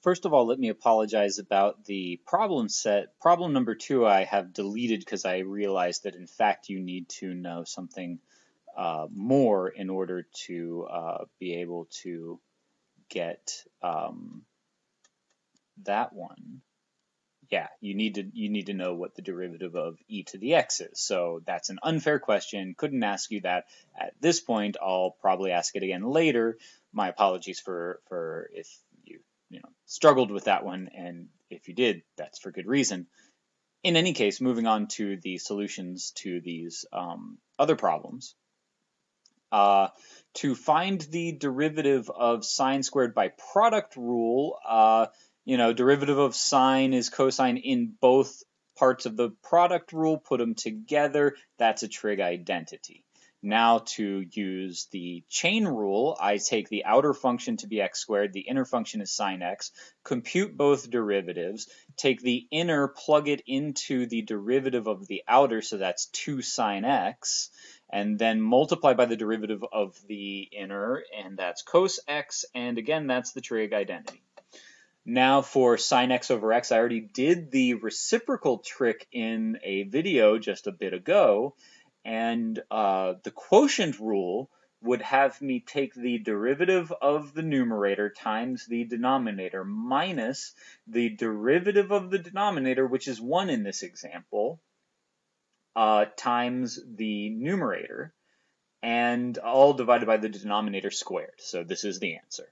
First of all, let me apologize about the problem set. Problem number 2 I have deleted because I realized that in fact you need to know something more in order to be able to get that one. Yeah, you need to know what the derivative of e to the x is. So that's an unfair question. Couldn't ask you that at this point. I'll probably ask it again later. My apologies for if you struggled with that one, and if you did, that's for good reason. In any case, moving on to the solutions to these other problems. To find the derivative of sine squared by product rule, derivative of sine is cosine in both parts of the product rule, put them together, that's a trig identity. Now to use the chain rule, I take the outer function to be x squared, the inner function is sine x, compute both derivatives, take the inner, plug it into the derivative of the outer, so that's 2 sine x, and then multiply by the derivative of the inner, and that's cos x, and again, that's the trig identity. Now for sine x over x, I already did the reciprocal trick in a video just a bit ago, and the quotient rule would have me take the derivative of the numerator times the denominator minus the derivative of the denominator, which is 1 in this example, times the numerator, and all divided by the denominator squared. So this is the answer.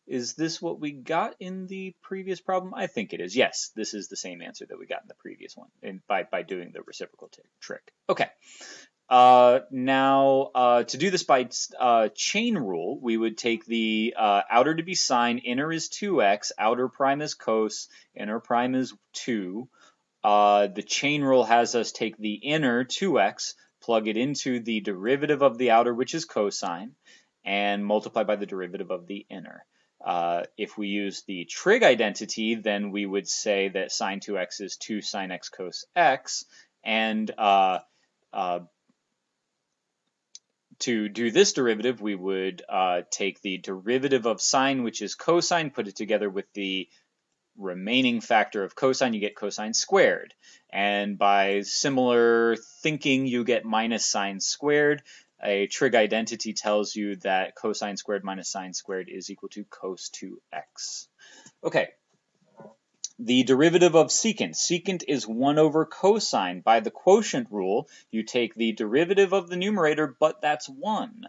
Is this what we got in the previous problem? I think it is. Yes, this is the same answer that we got in the previous one, and by doing the reciprocal trick. Okay. Now, to do this by chain rule, we would take the outer to be sine, inner is 2x, outer prime is cos, inner prime is 2. The chain rule has us take the inner 2x, plug it into the derivative of the outer, which is cosine, and multiply by the derivative of the inner. If we use the trig identity, then we would say that sine 2x is 2 sine x cos x, and to do this derivative, we would take the derivative of sine, which is cosine, put it together with the remaining factor of cosine, you get cosine squared. And by similar thinking, you get minus sine squared. A trig identity tells you that cosine squared minus sine squared is equal to cos 2x. Okay. The derivative of secant. Secant is 1 over cosine. By the quotient rule, you take the derivative of the numerator, but that's 1,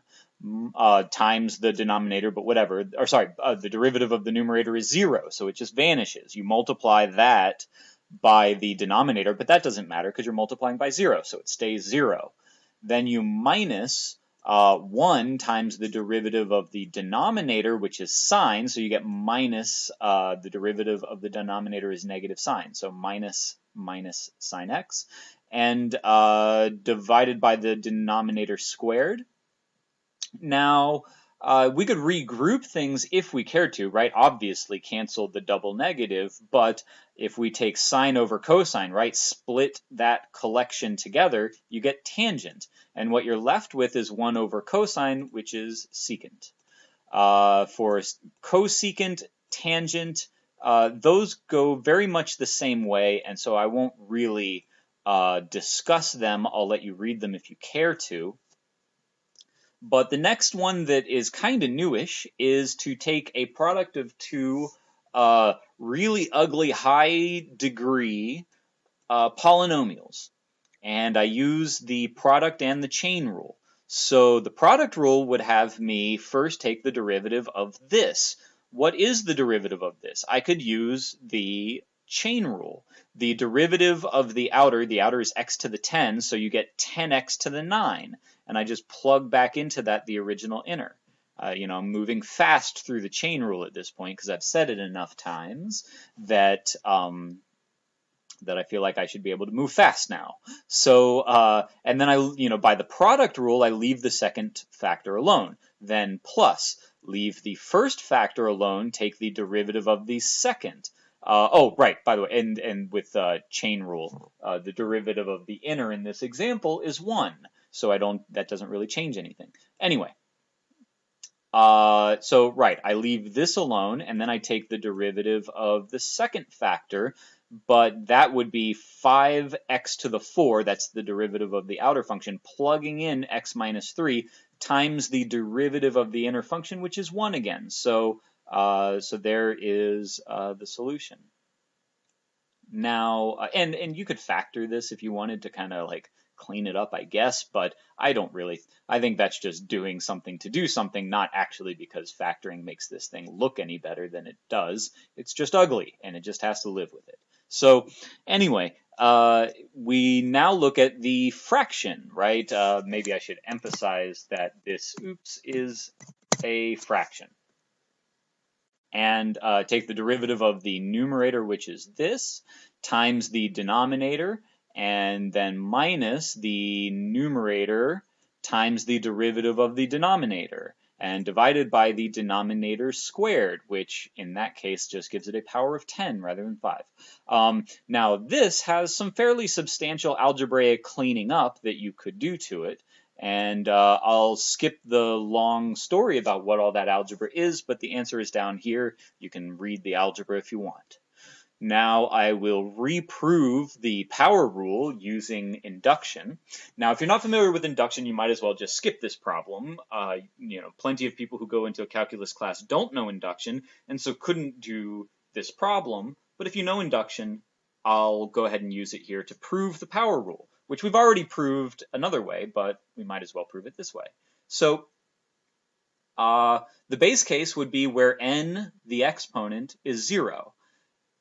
times the denominator, but whatever. Or sorry, the derivative of the numerator is 0, so it just vanishes. You multiply that by the denominator, but that doesn't matter because you're multiplying by 0, so it stays 0. Then you minus 1 times the derivative of the denominator, which is sine, so you get minus the derivative of the denominator is negative sine, so minus sine x, and divided by the denominator squared. Now, we could regroup things if we cared to, right? Obviously cancel the double negative, but if we take sine over cosine, right, split that collection together, you get tangent. And what you're left with is 1 over cosine, which is secant. For cosecant, tangent, those go very much the same way, and so I won't really discuss them. I'll let you read them if you care to. But the next one that is kind of newish is to take a product of two really ugly high degree polynomials. And I use the product and the chain rule. So the product rule would have me first take the derivative of this. What is the derivative of this? I could use the chain rule. The derivative of the outer is x to the 10, so you get 10x to the 9. And I just plug back into that the original inner. I'm moving fast through the chain rule at this point because I've said it enough times that I feel like I should be able to move fast now. So, and then by the product rule, I leave the second factor alone. Then plus, leave the first factor alone, take the derivative of the second. Oh, right, by the way, and with chain rule, the derivative of the inner in this example is 1. So that doesn't really change anything. Anyway, Right, I leave this alone, and then I take the derivative of the second factor, but that would be 5x to the 4, that's the derivative of the outer function, plugging in x minus 3 times the derivative of the inner function, which is 1 again. So there is the solution. Now, and you could factor this if you wanted to kind of like clean it up, I guess, but I don't really, I think that's just doing something to do something, not actually because factoring makes this thing look any better than it does. It's just ugly, and it just has to live with it. So anyway, we now look at the fraction, right? Maybe I should emphasize that this, is a fraction. And take the derivative of the numerator, which is this, times the denominator, and then minus the numerator times the derivative of the denominator, and divided by the denominator squared, which in that case just gives it a power of 10 rather than 5. Now this has some fairly substantial algebraic cleaning up that you could do to it. And I'll skip the long story about what all that algebra is, but the answer is down here. You can read the algebra if you want. Now I will reprove the power rule using induction. Now, if you're not familiar with induction, you might as well just skip this problem. Plenty of people who go into a calculus class don't know induction, and so couldn't do this problem. But if you know induction, I'll go ahead and use it here to prove the power rule, which we've already proved another way, but we might as well prove it this way. So the base case would be where n, the exponent, is 0.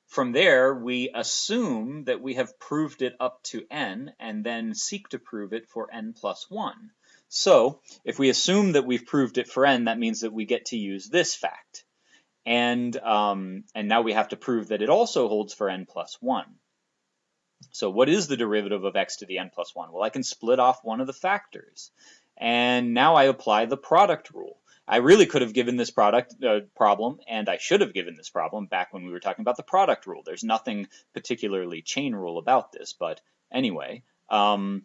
From there, we assume that we have proved it up to n, and then seek to prove it for n plus 1. So if we assume that we've proved it for n, that means that we get to use this fact. And now we have to prove that it also holds for n plus 1. So what is the derivative of x to the n plus 1? Well, I can split off one of the factors. And now I apply the product rule. I really could have given this problem, and I should have given this problem back when we were talking about the product rule. There's nothing particularly chain rule about this, but anyway. By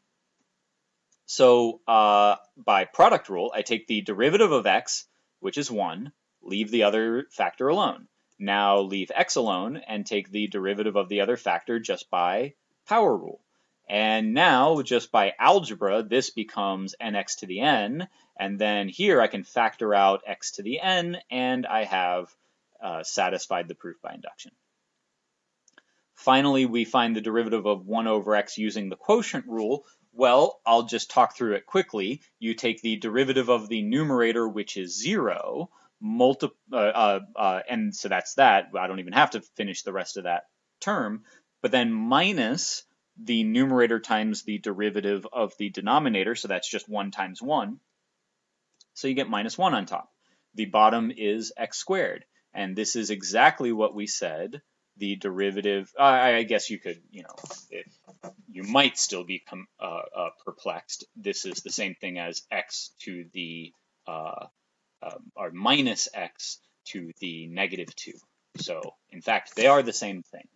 product rule, I take the derivative of x, which is 1, leave the other factor alone. Now leave x alone and take the derivative of the other factor just by power rule. And now, just by algebra, this becomes nx to the n, and then here I can factor out x to the n, and I have satisfied the proof by induction. Finally, we find the derivative of 1 over x using the quotient rule. Well, I'll just talk through it quickly. You take the derivative of the numerator, which is 0, and so that's that. I don't even have to finish the rest of that term, but then minus the numerator times the derivative of the denominator, so that's just 1 times 1. So you get minus 1 on top. The bottom is x squared, and this is exactly what we said. The derivative, I guess you could, you might still be perplexed. This is the same thing as x to the, or minus x to the negative 2. So, in fact, they are the same thing.